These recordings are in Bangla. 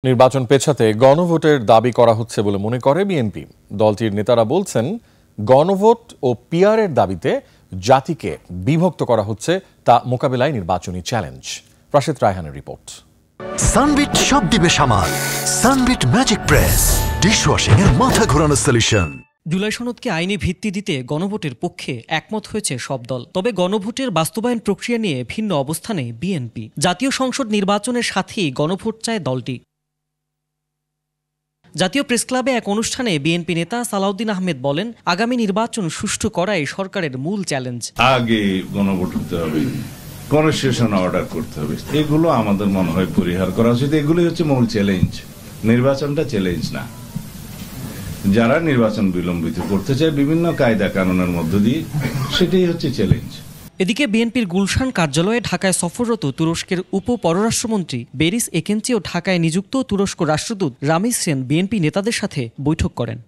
নির্বাচন পেছাতে গণভোটের দাবি করা হচ্ছে বলে মনে করে বিএনপি। দলটির নেতারা বলছেন, গণভোট ও পিআরের দাবিতে জাতিকে বিভক্ত করা হচ্ছে, তা মোকাবেলায় নির্বাচনী চ্যালেঞ্জ। রাশেদ রায়হানের রিপোর্ট। সানবিট সব দিবে সামাল। সানবিট ম্যাজিক প্রেস ডিশওয়াশিং এর মাথা ঘোরানো সলিউশন। জুলাই সনদকে আইনি ভিত্তি দিতে গণভোটের পক্ষে একমত হয়েছে সব দল। তবে গণভোটের বাস্তবায়ন প্রক্রিয়া নিয়ে ভিন্ন অবস্থানে বিএনপি। জাতীয় সংসদ নির্বাচনের সাথেই গণভোট চায় দলটি। জাতীয় প্রেসক্লাবে এক অনুষ্ঠানে বিএনপি নেতা সালাউদ্দিন আহমেদ বলেন, আগামী নির্বাচন সুষ্ঠু করাই সরকারের মূল চ্যালেঞ্জ। আগে গণভোট হতে হবে, কনস্টিটিউশন অর্ডার করতে হবে, এগুলো আমাদের মনে হয় পরিহার করা উচিত। এগুলোই হচ্ছে মূল চ্যালেঞ্জ। নির্বাচনটা চ্যালেঞ্জ না। যারা নির্বাচন বিলম্বিত করতে চায় বিভিন্ন কায়দা কানুনের মধ্য দিয়ে, সেটাই হচ্ছে চ্যালেঞ্জ। এদিকে বিএনপির গুলশান কার্যালয়ে ঢাকায় সফররত তুরস্কের উপ পররাষ্ট্রমন্ত্রী বেরিস একেনচি ও ঢাকায় নিযুক্ত তুরস্ক রাষ্ট্রদূত রামিজ সেন বিএনপি নেতাদের সাথে বৈঠক করেন।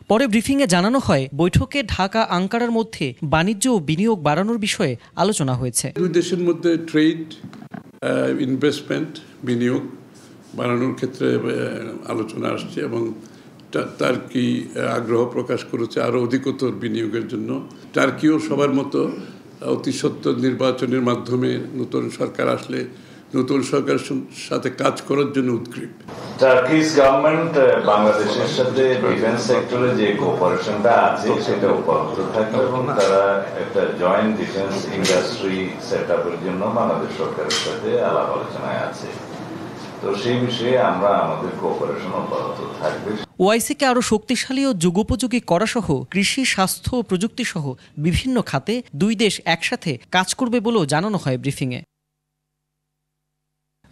পরে ব্রিফিংয়ে জানানো হয়, বৈঠকে ঢাকা আঙ্কারার মধ্যে বাণিজ্য ও বিনিয়োগ বাড়ানোর বিষয়ে আলোচনা হয়েছে। দুই দেশের মধ্যে ট্রেড, ইনভেস্টমেন্ট, বিনিয়োগ বাড়ানোর ক্ষেত্রে আলোচনা আসছে এবং টার্কি আগ্রহ প্রকাশ করেছে আরও অধিকতর বিনিয়োগের জন্য। টার্কিও সবার মতো অতি সত্বর নির্বাচনের মাধ্যমে নতুন সরকার আসলে নতুন সরকারের সাথে কাজ করার জন্য উদ্গ্রীব। টার্কিশ গভর্নমেন্ট বাংলাদেশের সাথে ডিফেন্স সেক্টরে যে কোঅপারেশনটা আছে সেটা উপলব্ধ থাকবে এবং তারা একটা জয়েন্ট ডিফেন্স ইন্ডাস্ট্রি সেট আপের জন্য বাংলাদেশ সরকারের সাথে আলাপ আলোচনায় আছে। তো সেই বিষয়ে আমরা আমাদের কোঅপারেশন অব্যাহত থাকবে। ওআইসিকে আরও শক্তিশালী ও যুগোপযোগী করা সহ কৃষি, স্বাস্থ্য ও প্রযুক্তি সহ বিভিন্ন খাতে দুই দেশ একসাথে কাজ করবে বলেও জানানো হয় ব্রিফিংয়ে।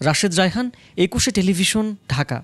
রাশেদ রায়হান, 21 টেলিভিশন, ঢাকা।